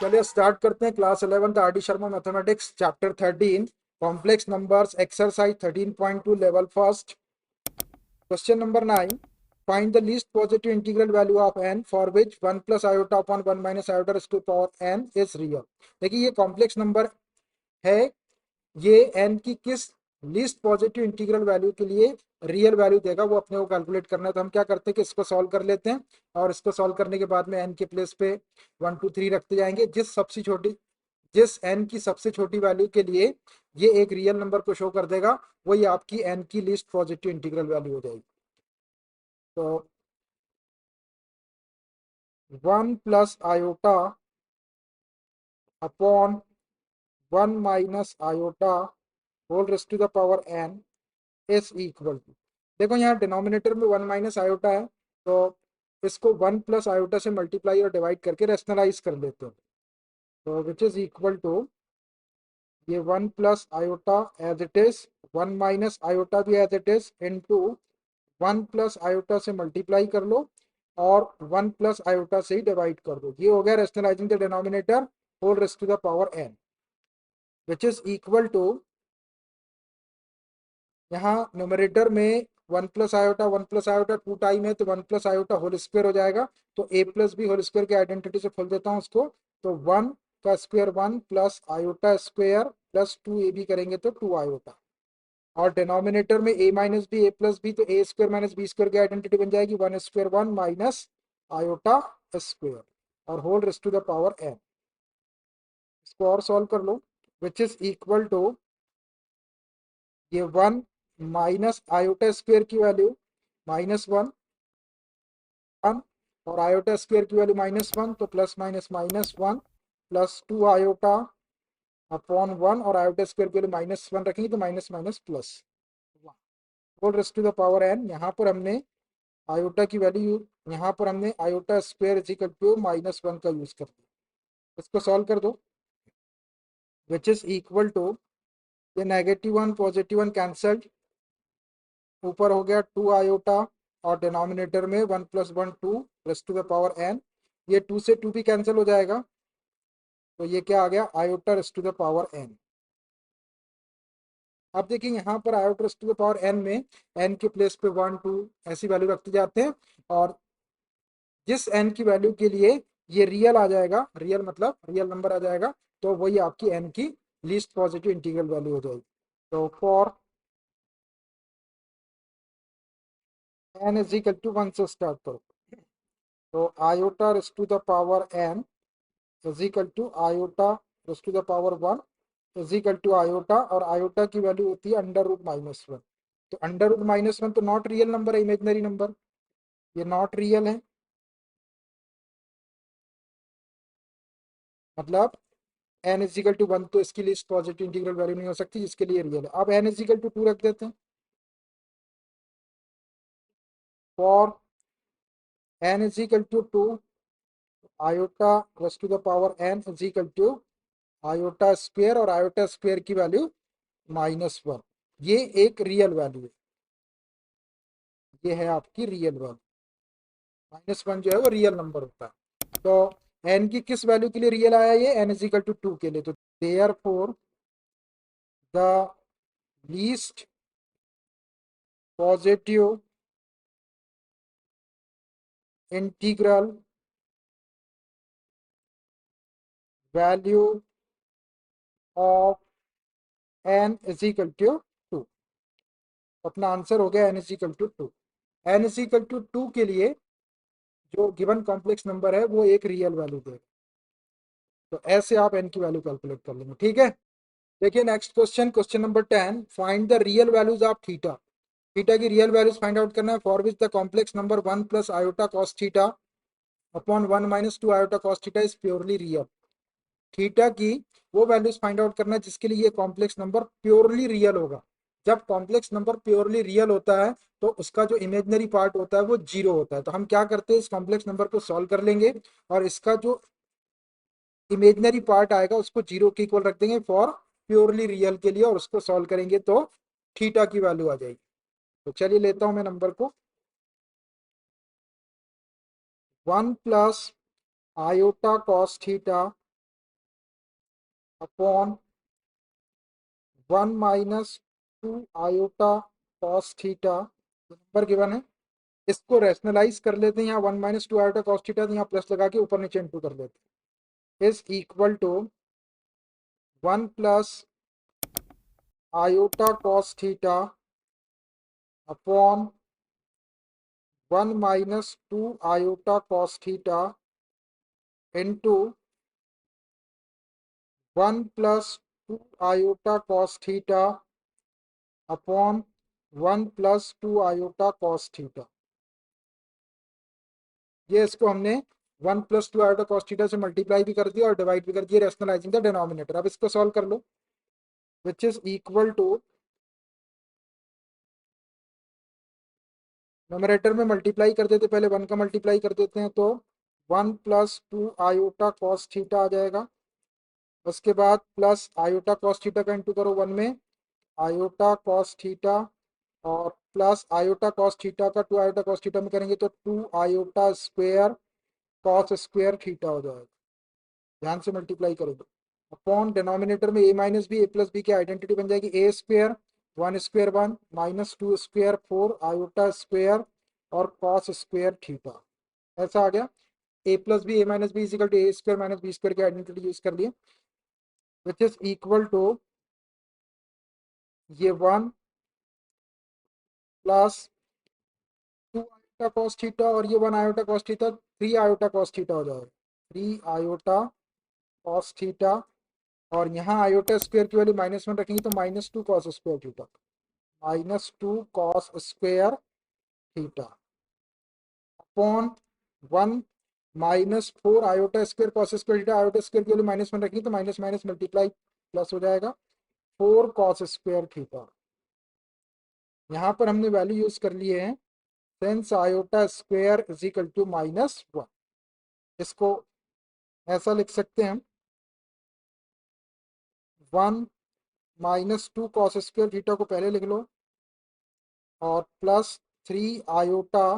चलिए स्टार्ट करते हैं। Class 11 R D Sharma mathematics chapter 13 complex numbers exercise 13.2 level first. Question number 9, find the least positive integral value of n for which 1 plus iota upon 1 minus iota raise to power n is real. देखिए ये complex number है, ये n की किस least positive integral value के लिए real value देगा वो अपने को कैलकुलेट करना है। तो हम क्या करते हैं कि इसको सॉल्व कर लेते हैं और इसको सॉल्व करने के बाद में n के प्लेस पे 1 2 3 रखते जाएंगे। जिस n की सबसे छोटी वैल्यू के लिए ये एक रियल नंबर को शो कर देगा वही आपकी n की लीस्ट पॉजिटिव इंटीग्रल वैल्यू हो जाएगी। तो 1 plus iota upon 1 minus iota whole raise to the power n is equal to, देखो यहाँ डिनोमिनेटर में 1 माइनस आयोटा है तो इसको 1 प्लस आयोटा से मल्टीप्लाई और डिवाइड करके रेशनलाइज कर लेते हैं। तो विच इज इक्वल टू ये 1 plus iota as it is, 1 minus iota भी as it is, into 1 plus iota से मल्टीप्लाई कर लो और 1 प्लस आयोटा से ही डिवाइड कर दो। ये हो गया rationalising the denominator whole raise to the power n which is equal to, यहाँ न्यूमरेटर में 1 प्लस आयोटा 2 टाइम है तो 1 प्लस आयोटा होल स्क्वायर हो जाएगा। तो a plus b whole square की आइडेंटिटी से खोल देता हूँ उसको। तो 1 का square 1 plus iota square plus 2ab करेंगे तो 2 आयोटा, और डिनोमिनेटर में a minus b a plus B तो a square minus B square की आइडेंटिटी बन जाएगी 1 स्क्वायर 1 माइनस आयोटा स्क्वायर और whole raise to the power n। इसको और सॉल्व कर लो विच इज इक्वल टू ये 1 माइनस आयोटा स्क्वायर की वैल्यू -1 और आयोटा स्क्वायर की वैल्यू -1 तो plus minus -1 plus 2 iota upon 1 और आयोटा स्क्वायर की वैल्यू -1 रखेंगे तो minus minus plus 1 whole raise to the power n। यहाँ पर हमने आयोटा की वैल्यू, यहाँ पर हमने iota square is equal to -1 का यूज कर दिया। इसको सॉल्व कर दो विच इज इक्वल टू, ये -1 +1 कैंसल्ड, ऊपर हो गया 2 आयोटा और डिनोमिनेटर में 1 + 1 2 raise to the power n। ये 2 से 2 भी कैंसिल हो जाएगा तो ये क्या आ गया iota raise to the power n। अब देखिए यहाँ पर iota raise to the power n में n के प्लेस पे 1 2 ऐसी वैल्यू रखते जाते हैं और जिस n की वैल्यू के लिए ये रियल आ जाएगा, रियल मतलब रियल नंबर आ जाएगा, तो वही आपकी n की लीस्ट पॉजिटिव इंटीग्रल वैल्यू हो जाएगी। तो for n is equal to 1 से स्टार्ट करो तो iota raise to the power n is equal to iota raise to the power 1 is equal to iota, और आयोटा की वैल्यू होती है √-1। तो √-1 तो नॉट रियल नंबर है, इमेजनरी नंबर, ये नॉट रियल है, मतलब n इज इक्वल टू 1 तो इसकी लीस्ट पॉजिटिव इंटीग्रल वैल्यू नहीं हो सकती जिसके लिए रियल है। अब n इज इक्वल टू 2 रख देते हैं। For n is equal to 2 iota raise to the power n is equal to iota square और आयोटा स्क्वायर की वैल्यू -1, ये एक रियल वैल्यू है, ये है आपकी रियल वैल्यू। -1 जो है वो रियल नंबर होता है। तो n की किस वैल्यू के लिए रियल आया ये n इज इक्वल टू 2 के लिए। तो therefore the least positive integral value of n is equal to 2। अपना आंसर हो गया n is equal to 2। n is equal to 2 के लिए जो गिवन कॉम्प्लेक्स नंबर है वो एक रियल वैल्यू देगा। तो ऐसे आप n की वैल्यू कैलकुलेट कर लेंगे, ठीक है। देखिए next question, question number 10, find the real values of theta. Theta की रियल वैल्यूज फाइंड आउट करना है। For which the complex number 1 plus iota cos theta upon 1 minus 2 iota cos theta is purely real. Theta की वो values find out करना है जिसके लिए ये कॉम्प्लेक्स नंबर प्योरली रियल होगा। जब कॉम्प्लेक्स नंबर प्योरली रियल होता है तो उसका जो इमेजनरी पार्ट होता है वो 0 होता है। तो हम क्या करते हैं, इस कॉम्प्लेक्स नंबर को सॉल्व कर लेंगे और इसका जो इमेजनरी पार्ट आएगा उसको 0 के इक्वल रख देंगे फॉर प्योरली रियल के लिए, और उसको सॉल्व करेंगे तो थीटा की वैल्यू आ जाएगी। तो चलिए लेता हूं मैं नंबर को, 1 plus iota cos theta upon 1 minus 2 iota cos theta, number given है। इसको रैशनलाइज कर लेते हैं, यहाँ 1 माइनस 2 आयोटा कॉस थीटा, तो यहाँ प्लस लगा के ऊपर नीचे इंटू कर लेते हैं, is equal to 1 plus iota cos theta upon 1 minus 2 iota cos theta into 1 plus 2 iota cos theta upon 1 plus 2 iota cos theta. ये इसको हमने 1 प्लस 2 आयोटा कॉस थीटा से मल्टीप्लाई भी कर दिया और डिवाइड भी कर दिया, रैशनलाइजिंग द डिनोमिनेटर। अब इसको सॉल्व कर लो, which is equal to, nominator में मल्टीप्लाई कर देते, पहले 1 का मल्टीप्लाई कर देते हैं, तो 1 प्लस 2 आयोटा कॉस थीटा आ जाएगा। उसके बाद प्लस आयोटा कॉस थीटा का इंटू करो 1 में, आयोटा कॉस थीटा, और प्लस आयोटा कॉस थीटा का 2 आयोटा कॉस थीटा में करेंगे तो 2 iota square cos square theta हो जाएगा। ध्यान से मल्टीप्लाई करोगे, अपॉन डिनोमिनेटर में A minus B, A plus B की आइडेंटिटी बन जाएगी, ए square 1 square 1 minus 2 square 4 iota square और कॉस स्क्वेयर थीटा, ऐसा आ गया। A plus B, A minus B equal to A square minus B square की identity use कर लिए, विच इज इक्वल टू ये 1 प्लस 2 आयोटा कॉस थीटा और ये 1 iota cos theta, 3 iota cos theta हो जाएगा, 3 आयोटा कॉस थीटा, और यहाँ आयोटा स्क्वायर की वैल्यू -1 रखेंगे तो -2 cos square theta, -2 cos square theta upon 1 minus 4 iota square cos square theta, iota square की वैल्यू -1 रखेंगे तो माइनस माइनस मल्टीप्लाई प्लस हो जाएगा, 4 कॉस स्क्वायर थीटा। यहाँ पर हमने वैल्यू यूज कर लिए हैं since iota square is equal to -1। इसको ऐसा लिख सकते हैं, 1 माइनस 2 कॉस स्क्वायर थीटा को पहले लिख लो, और plus 3 iota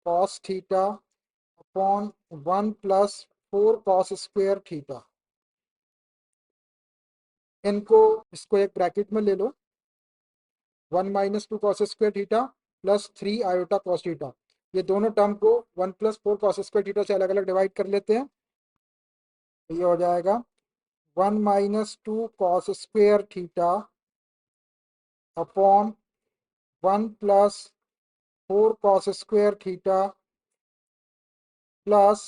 cos theta upon 1 plus 4 cos square theta. इनको, इसको एक ब्रैकेट में ले लो, 1 minus 2 cos square theta plus 3 iota cos theta, ये दोनों टर्म को 1 प्लस 4 कॉस स्क्वायर थीटा से अलग अलग डिवाइड कर लेते हैं, तो ये हो जाएगा 1 minus 2 cos square theta upon 1 plus 4 cos square theta plus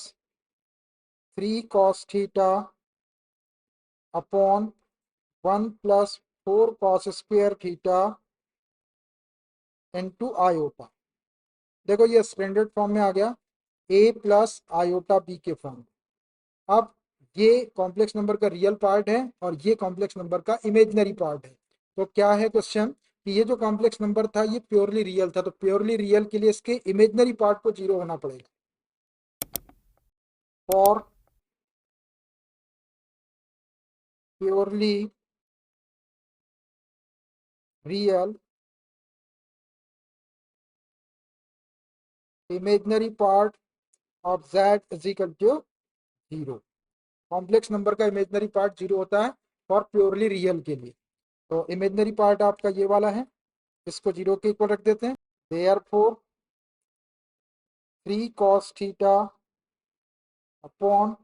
3 cos theta upon 1 plus 4 cos square theta into iota. देखो ये स्टैंडर्ड फॉर्म में आ गया, ए प्लस आयोटा बी के फॉर्म। अब ये कॉम्प्लेक्स नंबर का रियल पार्ट है और ये कॉम्प्लेक्स नंबर का इमेजिनरी पार्ट है। तो क्या है क्वेश्चन कि ये जो कॉम्प्लेक्स नंबर था ये प्योरली रियल था, तो प्योरली रियल के लिए इसके इमेजिनरी पार्ट को 0 होना पड़ेगा। For purely real imaginary part of z is equal to 0। Complex number का इमेजिनरी पार्ट 0 होता है फॉर प्योरली रियल के लिए। तो इमेजिनरी पार्ट आपका ये वाला है, इसको 0 के इक्वल रख देते हैं, therefore 3 cos theta upon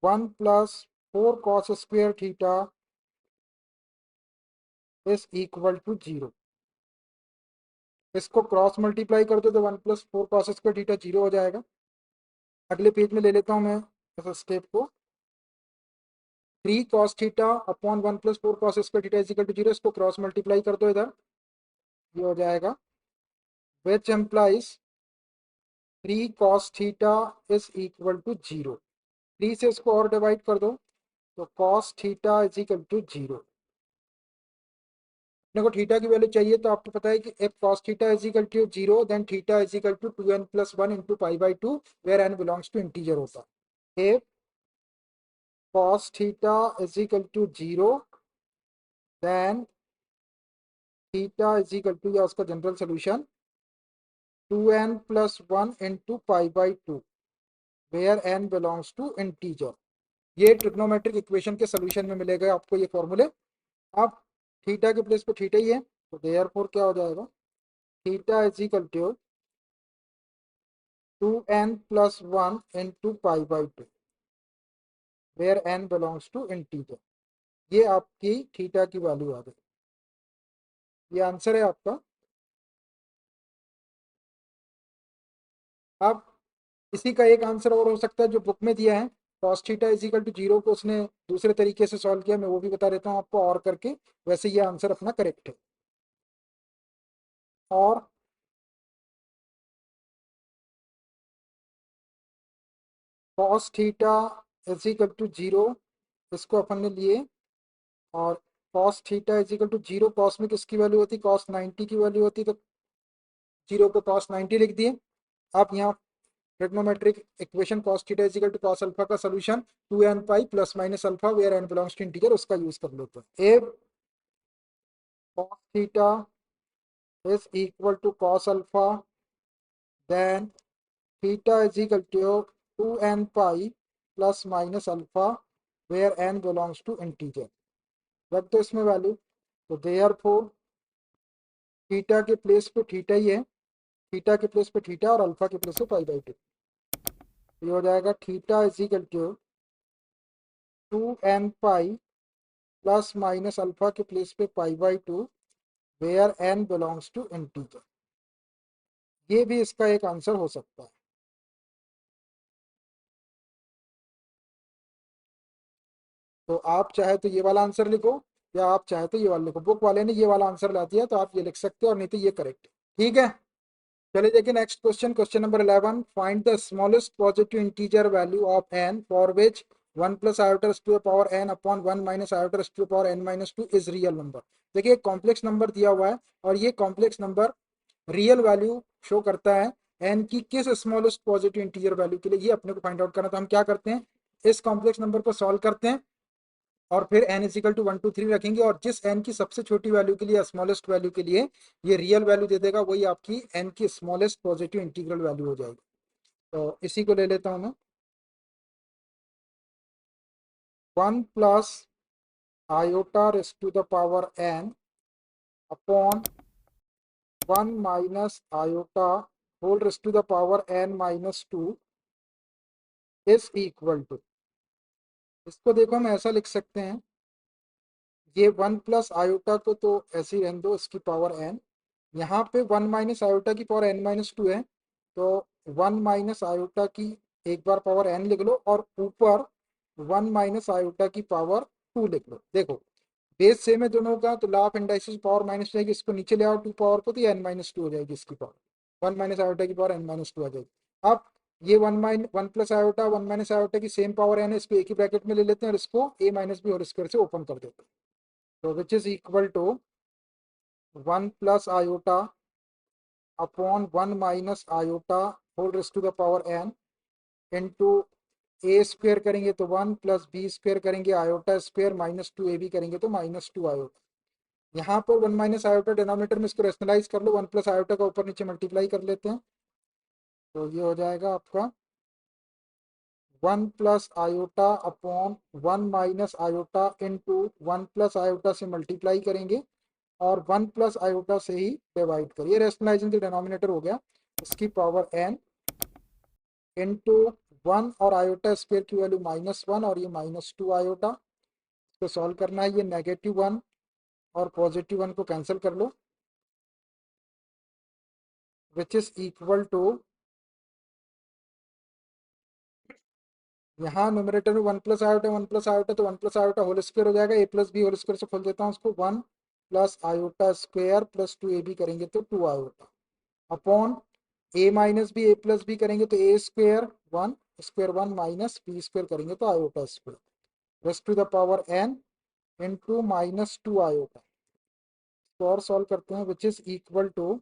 1 plus 4 cos square theta is equal to 0। इसको क्रॉस मल्टीप्लाई कर दो तो 1 प्लस 4 cos स्क्वायर थीटा 0 हो जाएगा। अगले पेज में ले लेता हूँ मैं इस स्टेप को, 3 cos theta upon 1 plus 4 cos square theta is equal to 0, इसको क्रॉस मल्टीप्लाई कर दो इधर, ये हो जाएगा, which implies 3 cos theta is equal to 0। 3 से इसको और डिवाइड कर दो तो cos theta is equal to 0। अपने को थीटा की वैल्यू चाहिए तो आपको पता है कि if cos theta is equal to 0 then theta is equal to 2n plus 1 into pi by 2 where n belongs to integer होता है। if cos theta is equal to 0 then theta is equal to, या उसका general solution 2n plus 1 into pi by 2 where n belongs to integer. ये trigonometric equation के solution में मिलेगा आपको ये फॉर्मूले। अब थीटा के प्लेस पे थीटा ही है, तो देयरफॉर क्या हो जाएगा, theta is equal to 2n+1 into π/2 where n belongs to integer। ये आपकी थीटा की वैल्यू आ गई, ये आंसर है आपका। अब इसी का एक आंसर और हो सकता है जो बुक में दिया है, cos theta is equal to 0 को उसने दूसरे तरीके से सॉल्व किया, मैं वो भी बता देता हूँ आपको और करके। वैसे ये आंसर अपना करेक्ट है। और cos theta is equal to 0 इसको अपन ने लिए, और cos theta is equal to 0 cos में किसकी वैल्यू होती, cos 90 की वैल्यू होती, तो 0 को cos 90 लिख दिए। अब यहाँ trigonometric equation cos theta is equal to cos alpha का solution 2n pi plus minus alpha where n belongs to integer, उसका यूज कर लेते हैं। इफ cos थीटा is equal to cos alpha, then theta is equal to 2n pi plus minus alpha where n belongs to integer। रख दो इसमें value, तो therefore theta के प्लेस पे थीटा ही है, थीटा के प्लेस पे थीटा और अल्फा के प्लेस पे π/2। ये हो जाएगा theta is equal to 2n pi plus minus alpha के प्लेस पे π/2 where n belongs to integer. ये भी इसका एक आंसर हो सकता है। तो आप चाहे तो ये वाला आंसर लिखो, या आप चाहे तो ये वाला लिखो। बुक वाले ने ये वाला आंसर ला दिया तो आप ये लिख सकते हो, और नहीं तो ये करेक्ट है। ठीक है, चलिए देखिए next question, question number 11। Find the smallest positive integer value of n for which 1 plus iota to the power n upon 1 minus iota to the power n minus 2 is real number. देखिए एक complex number दिया हुआ है, और ये complex number real value show करता है n की किस स्मॉलेस्ट पॉजिटिव इंटीजर वैल्यू के लिए, ये अपने को फाइंड आउट करना। तो हम क्या करते हैं, इस कॉम्प्लेक्स नंबर को सॉल्व करते हैं, और फिर n इज इक्वल टू 1 2 3 रखेंगे, और जिस n की सबसे छोटी वैल्यू के लिए, स्मॉलेस्ट वैल्यू के लिए ये रियल वैल्यू दे देगा, वही आपकी n की स्मॉलेस्ट पॉजिटिव इंटीग्रल वैल्यू हो जाएगी। तो इसी को ले लेता हूं मैं, 1 plus iota raise to the power n upon 1 minus iota whole raise to the power n minus 2 is equal to, इसको देखो हम ऐसा लिख सकते हैं, ये 1 प्लस आयोटा को तो ऐसे ही रहने दो, इसकी पावर n, यहाँ पे 1 माइनस आयोटा की पावर n माइनस 2 है, तो 1 माइनस आयोटा की एक बार पावर n लिख लो, और ऊपर 1 माइनस आयोटा की पावर 2 लिख लो। देखो बेस सेम है दोनों का, तो law of indices power minus जाएगी, इसको नीचे ले आओ 2 पावर को, तो ये n माइनस 2 हो जाएगी, इसकी पावर 1 माइनस आयोटा की पावर n माइनस 2 आ जाएगी। अब ये 1 प्लस आयोटा 1 माइनस आयोटा की सेम पावर n है, इसको एक ही ब्रैकेट में ले लेते हैं, और इसको a माइनस बी और स्क्वायर से ओपन कर देते हैं, तो which is equal to 1 plus iota upon 1 minus iota whole raise to the power n into a square करेंगे तो 1 प्लस बी स्क्वेयर करेंगे iota square minus 2 a B करेंगे तो माइनस 2 आयोटा। यहाँ पर 1 माइनस आयोटा डिनोमिनेटर में इसको rationalise कर लो, 1 प्लस आयोटा का ऊपर नीचे मल्टीप्लाई कर लेते हैं, तो ये हो जाएगा आपका 1 plus iota upon 1 minus iota into 1 plus iota से मल्टीप्लाई करेंगे, और 1 प्लस आयोटा से ही डिवाइड करिए, रेशनलाइजिंग डिनोमिनेटर हो गया, इसकी पावर n इंटू 1 और आयोटा स्क्वेयर की वैल्यू -1 और ये -2 आयोटा। तो सॉल्व करना है, ये -1 और +1 को कैंसिल कर लो, विच इज इक्वल टू, यहाँ न्यूमरेटर में 1 प्लस आयोटा 1 प्लस आयोटा, तो 1 प्लस आयोटा होल स्क्वायर हो जाएगा, a plus b whole square से खोल देता हूँ उसको, 1 plus iota square plus 2ab करेंगे तो 2 iota upon a minus b, a plus b करेंगे तो a square 1 square 1 minus B square करेंगे तो iota square raise to the power n into -2 iota. तो और सॉल्व करते हैं, विच इज इक्वल टू,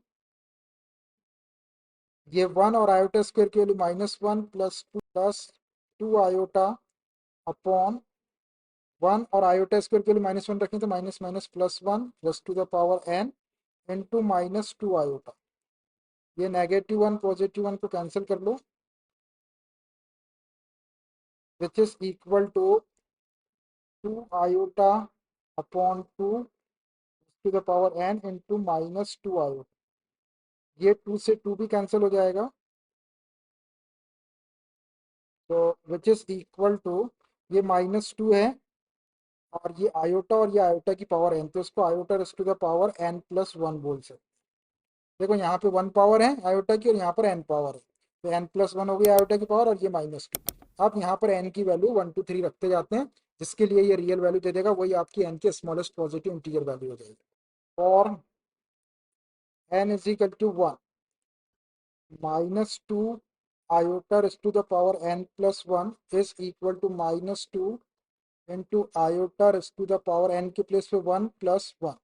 ये 1 और आयोटा स्क्वायर की वैल्यू -1 प्लस 2 आयोटा अपॉन 1 और आयोटा स्क्वायर के लिए -1 रखें तो minus minus +1 raise to the power n into -2 iota. ये -1 +1 को कैंसिल कर लो, which is equal to two iota upon two to the power n into minus two iota. ये टू से टू भी कैंसिल हो जाएगा, तो विच इज इक्वल टू, ये माइनस टू है और ये आयोटा की पावर एन, तो इसको iota raise to the power n plus one बोल सकते। देखो यहाँ पे वन पावर है आयोटा की और यहाँ पर एन पावर है, तो एन प्लस वन हो गई आयोटा की पावर और ये माइनस टू। आप यहाँ पर एन की वैल्यू वन टू थ्री रखते जाते हैं, जिसके लिए ये रियल वैल्यू दे देगा, वही आपकी एन की स्मॉलेस्ट पॉजिटिव इंटीजर वैल्यू हो जाएगी। और n is equal to one minus two iota raise to the power n plus one is equal to minus two into iota raise to the power n के place पे one plus one,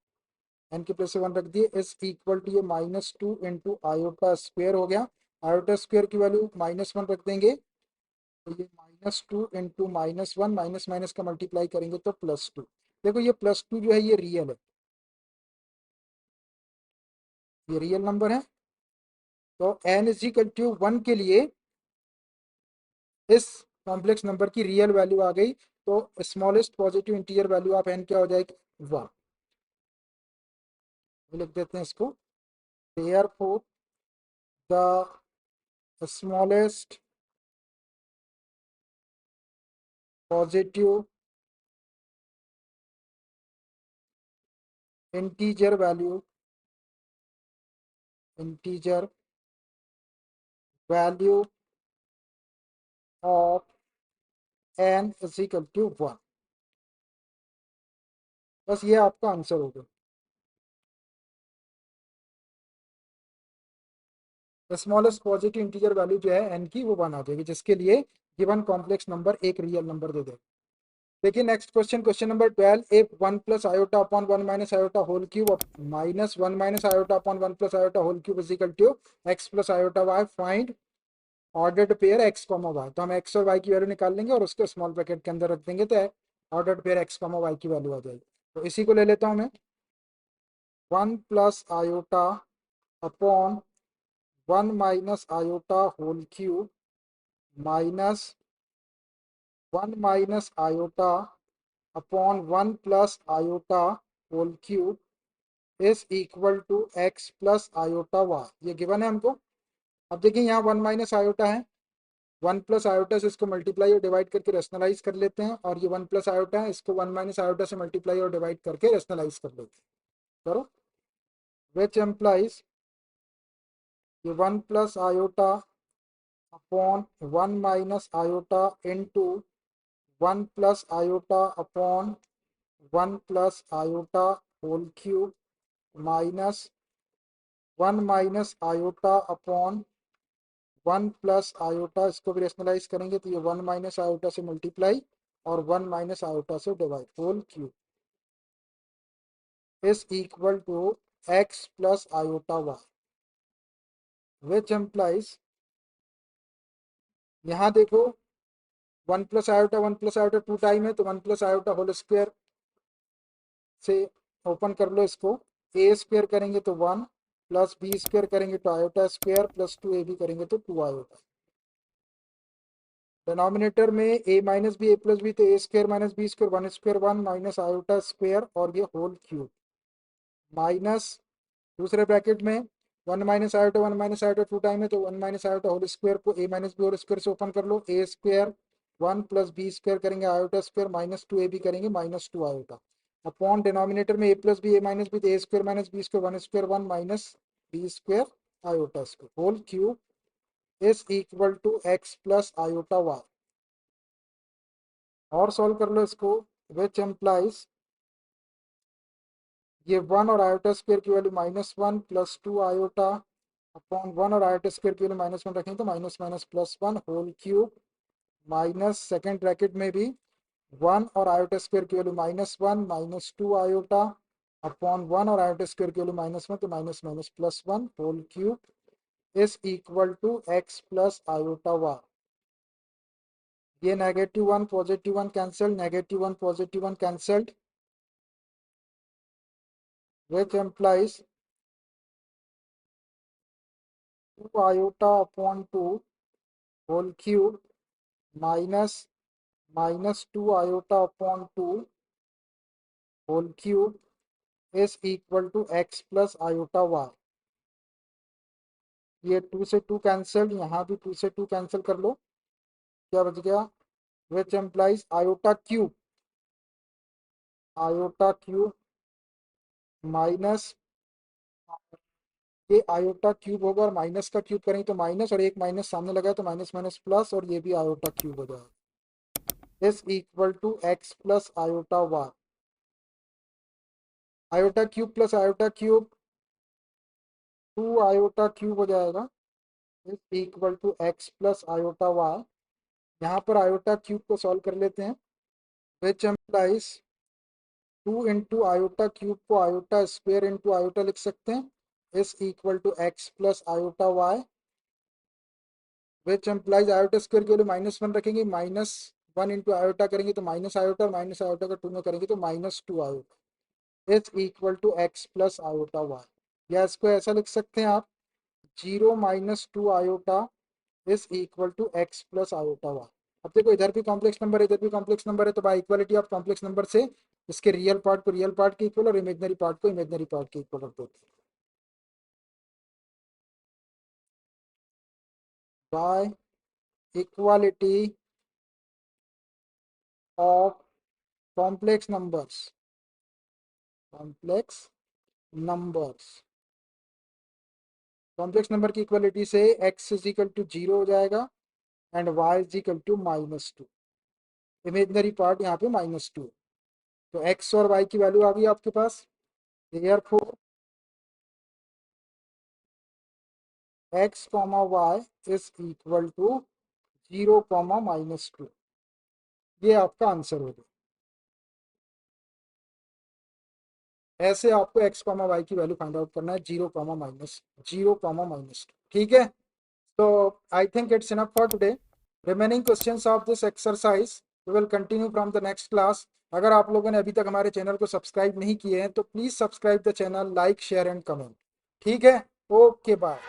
n के place से one रख दिए, is equal to ये minus two into iota square हो गया। Iota square की वैल्यू माइनस वन रख देंगे, तो ये minus two into minus one, minus minus का मल्टीप्लाई करेंगे तो प्लस टू। देखो ये प्लस टू जो है ये रियल है, ये रियल नंबर है। तो n is equal to one के लिए इस कॉम्प्लेक्स नंबर की रियल वैल्यू आ गई, तो smallest positive integer value of n क्या हो जाएगी, वन। लिख देते हैं इसको, therefore the smallest positive integer value of n is equal to one. बस ये आपका आंसर होगा। स्मॉलेस्ट पॉजिटिव इंटीजर वैल्यू जो है एन की वो वन आ जाएगी, जिसके लिए गिवन कॉम्प्लेक्स नंबर एक रियल नंबर दे देगा। देखिए next question, question number 12, if one plus iota upon one minus iota whole cube minus one minus iota upon one plus iota whole cube is equal to x plus iota y, find ordered pair x comma y. तो हम x और Y की value निकाल लेंगे और उसको small bracket के अंदर रख देंगे, तो ordered pair x comma Y की वैल्यू आ जाएगी। तो इसी को ले लेता हूँ मैं, one plus iota upon one minus iota whole cube minus one minus iota upon one plus iota whole cube is equal to x plus iota Y, ये गिवन है हमको। अब देखिए यहाँ वन माइनस आयोटा है, वन प्लस आयोटा से इसको multiply और डिवाइड करके रेशनलाइज कर लेते हैं, और ये वन प्लस आयोटा है, इसको वन माइनस आयोटा से मल्टीप्लाई और डिवाइड करके रेशनलाइज कर लेते हैं। करो, विच एम्प्लाइज ये one plus iota upon one minus iota into one plus iota upon one plus iota whole cube minus one minus iota upon one plus iota, इसको भी रेशनलाइज करेंगे तो ये वन माइनस आयोटा से multiply और one minus iota से divide, whole cube is equal to x plus iota y, which implies, यहाँ देखो one plus iota two time है, तो one plus iota whole square से ओपन कर लो इसको, ए स्क्वायर करेंगे तो वन प्लस बी स्क्वायर करेंगे तो iota square plus two A B करेंगे तो टू आयोटा। डिनोमिनेटर में A minus B A plus B, तो A square minus B square one square one minus iota square और ये होल क्यूब माइनस दूसरे bracket में one minus iota two time है, तो one minus iota whole square को A minus B whole square से open कर लो, A square one plus B square करेंगे iota square minus two A B करेंगे minus two iota, upon denominator में A plus B A minus B, तो A square minus B square one square one minus B square iota square whole cube is equal to x plus iota Y. और solve कर लो इसको, विच implies ये one और iota square की value minus one plus two iota upon one और iota square की वैल्यू माइनस वन रखेंगे तो minus minus plus one whole cube minus second bracket में भी वन और आयोटा स्क्वायर की value minus one minus two iota upon one और iota square की वैल्यू माइनस वन, तो minus minus plus one whole cube is equal to x plus iota Y. ये negative one positive one cancelled, negative one positive one cancelled, which implies two iota upon two whole cube minus -2 iota upon 2 whole cube is equal to x plus iota Y. ये 2 से 2 cancel, यहाँ भी 2 से 2 cancel कर लो, क्या बच गया, विच implies iota cube minus, ये आयोटा क्यूब होगा और माइनस का क्यूब करेंगे तो माइनस, और एक माइनस सामने लगा तो माइनस माइनस प्लस, और ये भी आयोटा क्यूब हो जाएगा is equal to x plus iota y. Iota cube plus iota cube 2 iota cube हो जाएगा is equal to x plus iota y. यहाँ पर आयोटा क्यूब को सॉल्व कर लेते हैं, which implies 2 into iota cube को आयोटा स्क्वेयर इंटू आयोटा लिख सकते हैं is equal to x plus iota y, which implies iota square के लिए -1 रखेंगे, -1 इंटू आयोटा करेंगे तो माइनस आयोटा, और माइनस आयोटा का 2 में करेंगे तो -2 iota is equal to x plus iota y. या इसको ऐसा लिख सकते हैं आप, 0 - 2 iota is equal to x plus iota y. अब देखो इधर भी कॉम्प्लेक्स नंबर है, इधर भी कॉम्प्लेक्स नंबर है, तो by equality of complex number से इसके रियल पार्ट को रियल पार्ट के इक्वल और इमेजनरी पार्ट को इमेजनरी पार्ट के इक्वल रख देते हैं। By equality of complex numbers, complex numbers, complex number की इक्वालिटी से x इज इक्वल टू 0 हो जाएगा and y is equal to -2, imaginary part यहाँ पे -2, तो x और y की वैल्यू आ गई आपके पास। Therefore x comma Y is equal to 0 comma -2, ये आपका आंसर होगा। ऐसे आपको x कॉमा वाई की वैल्यू फाइंड आउट करना है, 0 कॉमा -2, ठीक है। तो I think it's enough for today. Remaining questions of this exercise we will continue from the next class. अगर आप लोगों ने अभी तक हमारे चैनल को सब्सक्राइब नहीं किए हैं तो please subscribe the channel, like share and comment, ठीक है। Okay bye.